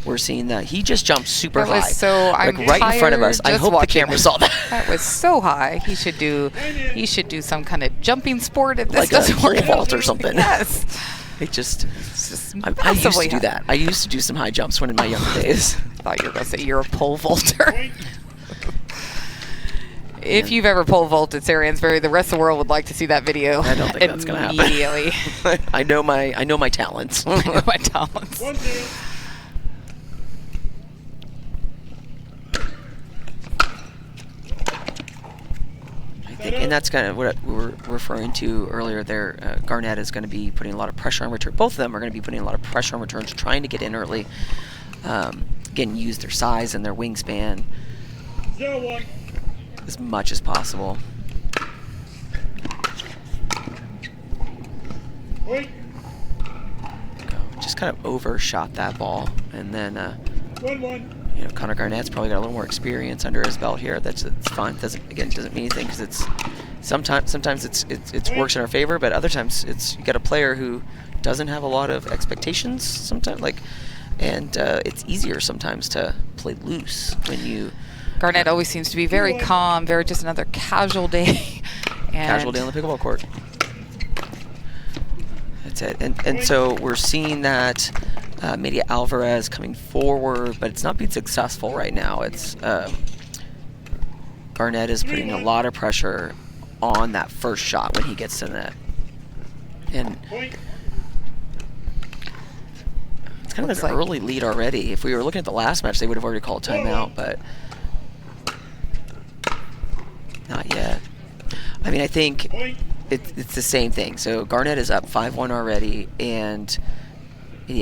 we're seeing that he just jumped super That was high, so like I'm right in front of us. I just hope the watching camera it. saw that. That was so high. He should do some kind of jumping sport if this Like a doesn't pole work. vault or something. Yes. It just, It's just I used to massively do high. that. I used to do some high jumps when in my younger days. I thought you were going to say you're a pole vaulter. If you've ever pole vaulted Sarah Ansbury, the rest of the world would like to see that video. I don't think that's going to happen. Immediately. I know my talents. I know my talents. And that's kind of what we were referring to earlier there. Garnett is going to be putting a lot of pressure on return. Both of them are going to be putting a lot of pressure on returns, trying to get in early. Again, use their size and their wingspan as much as possible. Just kind of overshot that ball, and then you know, Connor Garnett's probably got a little more experience under his belt here. It's fine. Doesn't mean anything because it's sometimes it works in our favor, but other times you got a player who doesn't have a lot of expectations sometimes, and it's easier sometimes to play loose when you. Garnett always seems to be very calm, very just another casual day. Casual day on the pickleball court. That's it. And so we're seeing that maybe Alvarez coming forward, but it's not being successful right now. It's Garnett is putting a lot of pressure on that first shot when he gets to the net. And it's kind of an early lead already. If we were looking at the last match, they would have already called timeout, but not yet. I mean, I think it's the same thing. So Garnett is up 5-1 already, and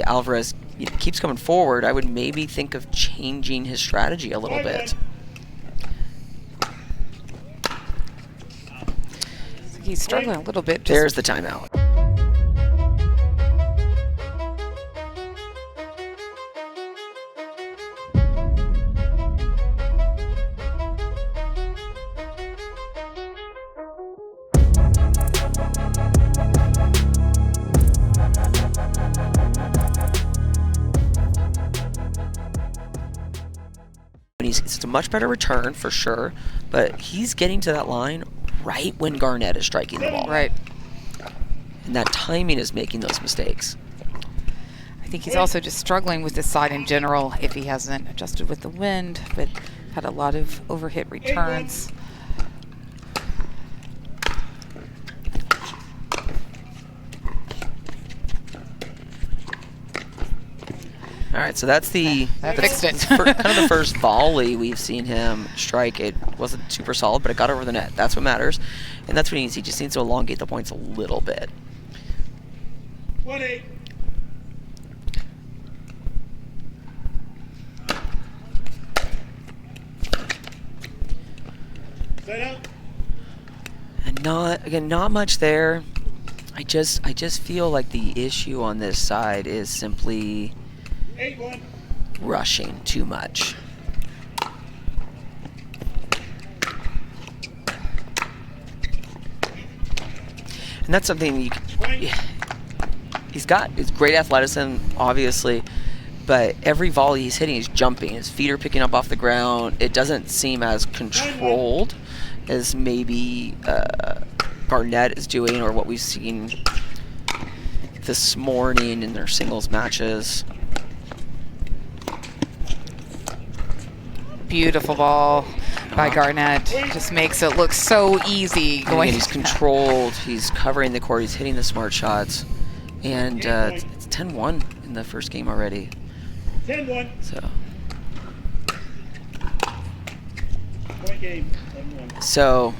Alvarez keeps coming forward. I would maybe think of changing his strategy a little bit. He's struggling a little bit. There's the timeout. It's a much better return for sure, but he's getting to that line right when Garnett is striking the ball. Right. And that timing is making those mistakes. I think he's also just struggling with this side in general if he hasn't adjusted with the wind, but had a lot of overhit returns. All right, so that's That fixed it. kind of the first volley we've seen him strike. It wasn't super solid, but it got over the net. That's what matters, and that's what he needs. He just needs to elongate the points a little bit. 1-8. Set up. And not much there. I just feel like the issue on this side is simply 8-1. rushing too much. And that's something he's got. It's great athleticism, obviously, but every volley he's hitting, he's jumping. His feet are picking up off the ground. It doesn't seem as controlled as maybe Garnett is doing, or what we've seen this morning in their singles matches. Beautiful ball by Garnett. Just makes it look so easy going. And he's controlled. He's covering the court. He's hitting the smart shots. And it's 10-1 in the first game already. 10-1. So. Point game. 7-1. So.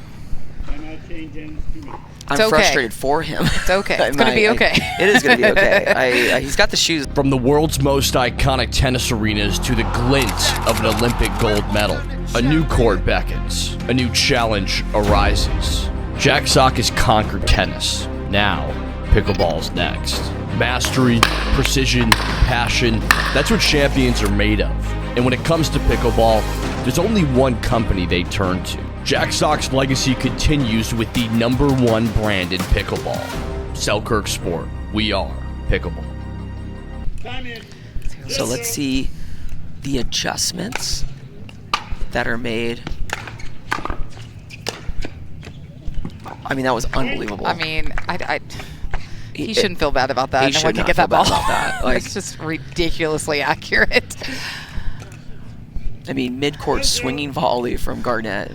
Timeout change ends 2 minutes. I'm frustrated for him. It's okay. It's going to be okay. It is going to be okay. He's got the shoes. From the world's most iconic tennis arenas to the glint of an Olympic gold medal, a new court beckons. A new challenge arises. Jack Sock has conquered tennis. Now, pickleball's next. Mastery, precision, passion, that's what champions are made of. And when it comes to pickleball, there's only one company they turn to. Jack Sock's legacy continues with the #1 brand in pickleball. Selkirk Sport. We are pickleball. Time in. So let's see the adjustments that are made. I mean, that was unbelievable. I mean, he shouldn't feel bad about that. He should not get feel that ball. bad about that. Like, it's just ridiculously accurate. I mean, mid-court swinging volley from Garnett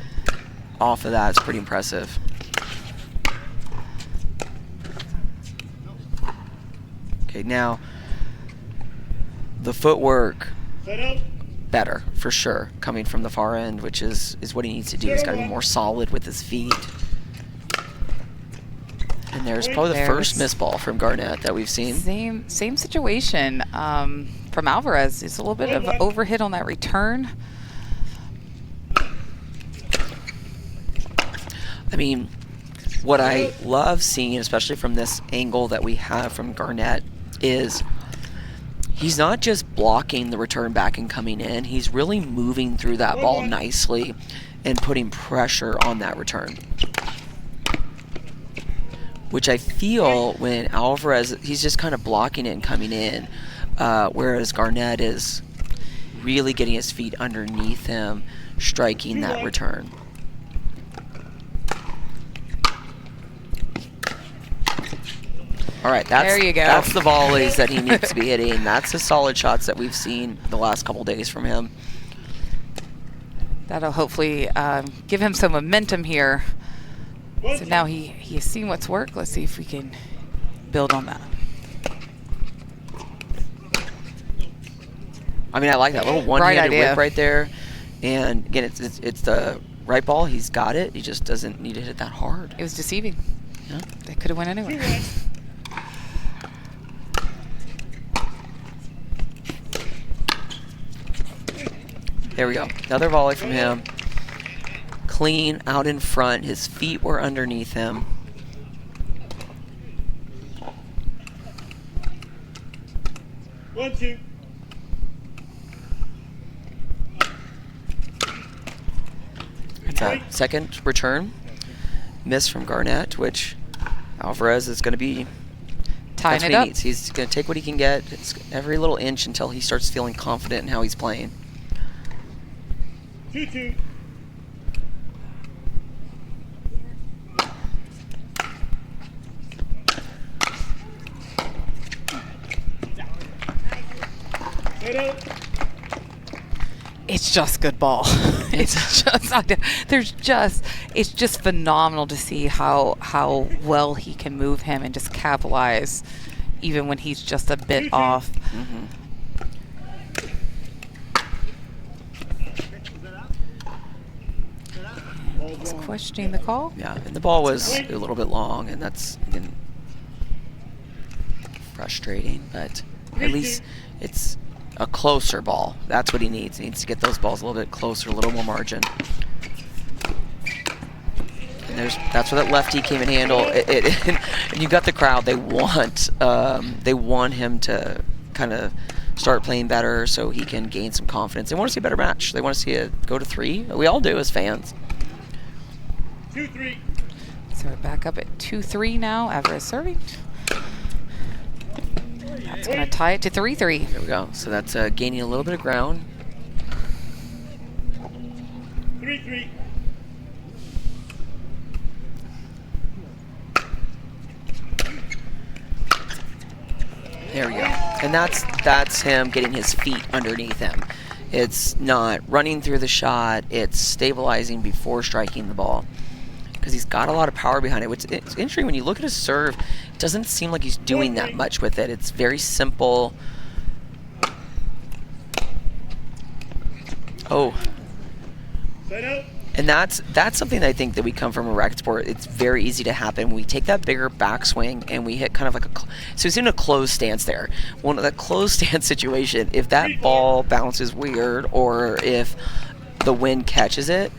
off of that is pretty impressive. Okay, now the footwork better for sure coming from the far end, which is what he needs to do. He's got to be more solid with his feet. And there's probably the first miss ball from Garnett that we've seen. Same situation from Alvarez. It's a little bit of overhit on that return. I mean, what I love seeing, especially from this angle that we have from Garnett, is he's not just blocking the return back and coming in. He's really moving through that ball nicely and putting pressure on that return. Which I feel when Alvarez, he's just kind of blocking it and coming in, whereas Garnett is really getting his feet underneath him, striking that return. All right, there you go. That's the volleys that he needs to be hitting. That's the solid shots that we've seen the last couple days from him. That'll hopefully give him some momentum here. So now he has seen what's worked. Let's see if we can build on that. I mean, I like that little one-handed whip right there. And again, it's the right ball. He's got it. He just doesn't need to hit it that hard. It was deceiving. Yeah. They could have went anywhere. There we go. Another volley from him. Clean, out in front. His feet were underneath him. One, two. It's that second return. Miss from Garnett, which Alvarez is going to be tying it up. He's going to take what he can get. It's every little inch until he starts feeling confident in how he's playing. 2-2. It's just good ball. It's just phenomenal to see how well he can move him and just capitalize even when he's just a bit off. Mm-hmm. He's questioning the call. Yeah, and the ball was a little bit long, and that's again frustrating, but at least it's a closer ball. That's what he needs. He needs to get those balls a little bit closer, a little more margin. And that's where that lefty came in handle. And you got the crowd. They want him to kind of start playing better so he can gain some confidence. They want to see a better match. They want to see it go to 3. We all do as fans. 2-3. So we're back up at 2-3 now. Alvarez serving. That's going to tie it to 3-3. There we go. So that's gaining a little bit of ground. 3-3. There we go. And that's him getting his feet underneath him. It's not running through the shot. It's stabilizing before striking the ball. Because he's got a lot of power behind it. It's interesting when you look at his serve, it doesn't seem like he's doing that much with it. It's very simple. Oh. And that's something that I think that we come from a racket sport. It's very easy to happen. We take that bigger backswing and we hit kind of like so he's in a closed stance there. One of that closed stance situation, if that ball bounces weird or if the wind catches it,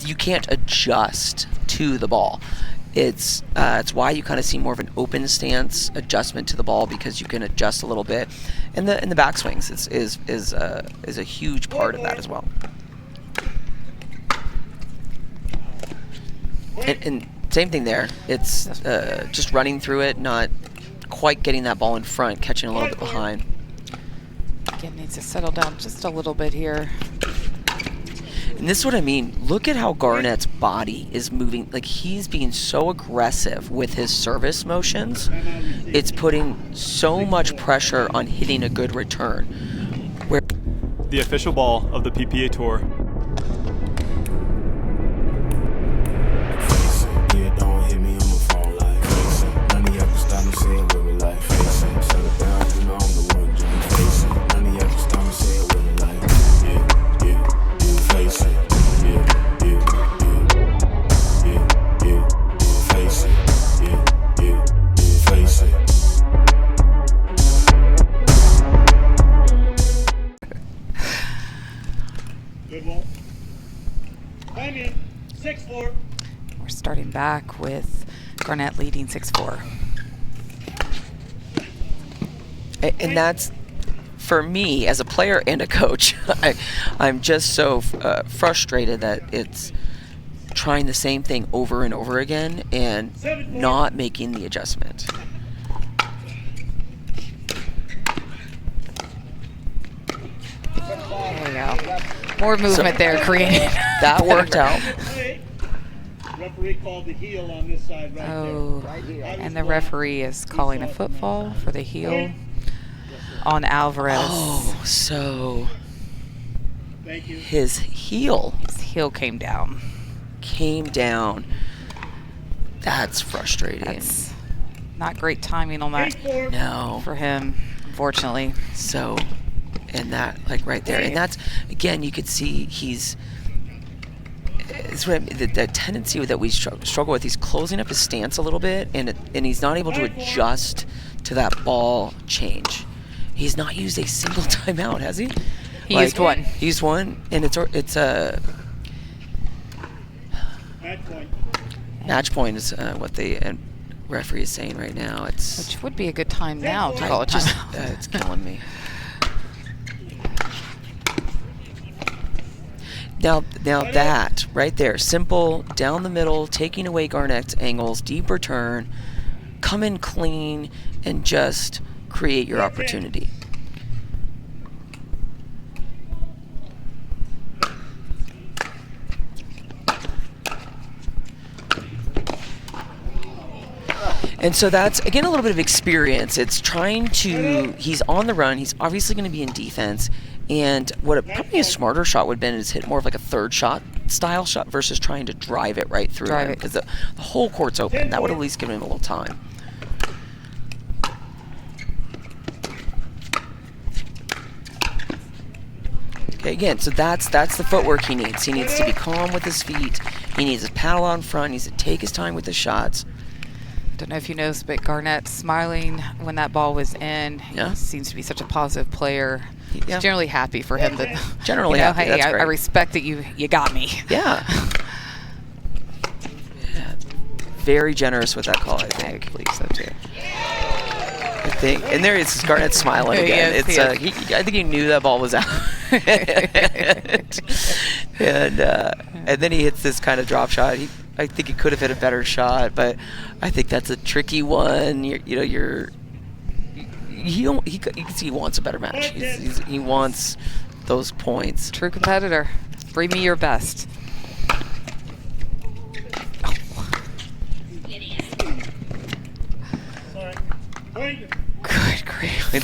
you can't adjust to the ball. It's why you kind of see more of an open stance adjustment to the ball because you can adjust a little bit. And the backswings is a huge part of that as well. And same thing there. It's just running through it, not quite getting that ball in front, catching a little bit behind. Again, needs to settle down just a little bit here. And this is what I mean. Look at how Garnett's body is moving. Like, he's being so aggressive with his service motions. It's putting so much pressure on hitting a good return. Where The official ball of the PPA Tour. Good ball. Time in. 6-4. We're starting back with Garnett leading 6-4. And that's, for me, as a player and a coach, I'm just so frustrated that it's trying the same thing over and over again and not making the adjustment. There we go. More movement there created. That worked out. Referee called the heel on this side right Oh, and the referee is calling a football for the heel on Alvarez. Oh, so there. Thank you. his heel His heel came down. came down. That's frustrating. That's not great timing on that 8-4. No. for him, unfortunately. So, and that, like right there. And that's, again, you could see he's, it's what the tendency that we struggle with. He's closing up his stance a little bit, and he's not able to adjust to that ball change. He's not used a single timeout, has he? He used one. He used one, and it's a Match point. match point is what the referee is saying right now. It's Which would be a good time now to call a just timeout. it's killing me. Now that right there, simple down the middle, taking away Garnett's angles, deep return, come in clean, and just create your opportunity. And so that's, again, a little bit of experience. It's trying to, he's on the run. He's obviously going to be in defense. And what probably a smarter shot would have been is hit more of like a third shot style shot versus trying to drive it right through him. Because the whole court's open. That would at least give him a little time. Okay, again, so that's the footwork he needs. He needs to be calm with his feet. He needs his paddle out in front. He needs to take his time with the shots. Don't know if you noticed, but Garnett smiling when that ball was in. Yeah. He seems to be such a positive player. Yeah. It's generally happy for him that Generally you know, happy, hey, that's I great. respect that you got me. Yeah. Yeah. Very generous with that call, I I think. believe so too. I think, and there is Garnett smiling He again. is, It's he is. I think he knew that ball was out, and then he hits this kind of drop shot. I think he could have hit a better shot, but I think that's a tricky one. You can see he wants a better match. He wants those points. True competitor. Bring me your best. Point. Good grief!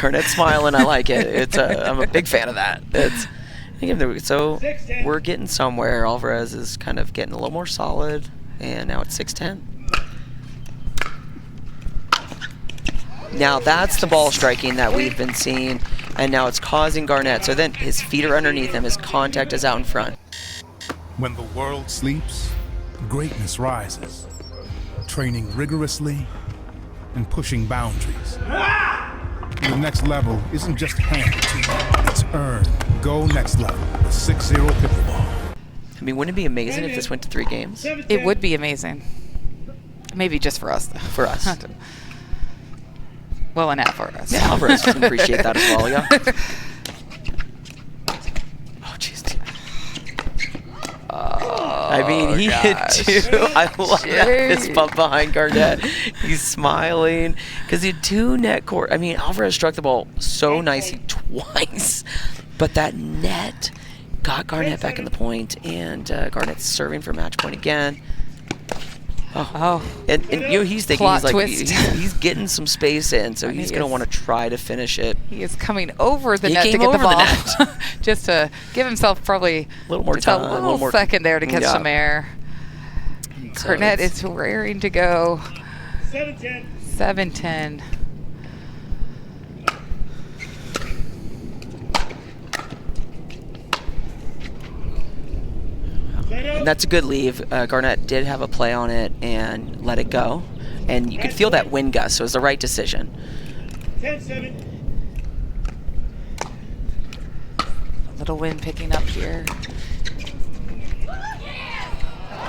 Garnett's smiling. I like it. I'm a big fan of that. So we're getting somewhere. Alvarez is kind of getting a little more solid, and now it's 6-10. Now that's the ball striking that we've been seeing, and now it's causing Garnett. So then his feet are underneath him. His contact is out in front. When the world sleeps, greatness rises. Training rigorously and pushing boundaries. The next level isn't just handed to you, it's earned. Go next level with 6-0 Pickleball. I mean, wouldn't it be amazing if this went to 3 games? It would be amazing. Maybe just for us, though. For us. Well, enough for us. Yeah, Alvarez would appreciate that as well, yeah. Oh, jeez. I mean, he hit 2. I love that fist bump behind Garnett. He's smiling because he had 2 net court. I mean, Alvarez struck the ball so nicely twice. But that net got Garnett back in the point, and Garnett's serving for match point again. Oh. And he's thinking, Plot he's like, twist. he's getting some space in, so he's going to want to try to finish it. He is coming over the He net to came get the over the ball. net. Just to give himself probably A little more just time, a a little little more- second there to catch Yeah. some air. So Garnett it's- is raring to go. 7-10. 7-10. And that's a good leave. Garnett did have a play on it and let it go. And you could feel that wind gust, so it was the right decision. 10-7. A little wind picking up here.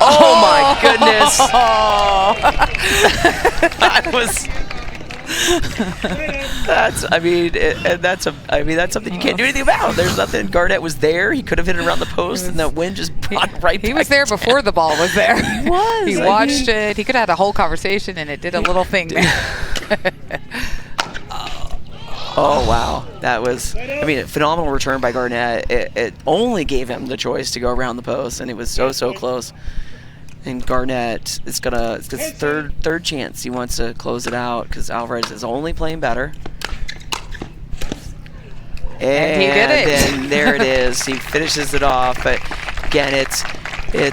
Oh my goodness! That was. That's something you can't do anything about. There's nothing. Garnett was there. He could have hit it around the post, and the wind just brought it right back. He was there before the ball was there. He was. He I watched mean- it. He could have had a whole conversation, and it did a little thing there. Oh wow, that was. I mean, a phenomenal return by Garnett. It only gave him the choice to go around the post, and it was so close. And Garnett it's his third chance. He wants to close it out because Alvarez is only playing better. And he did it. And there it is. He finishes it off. But again, it's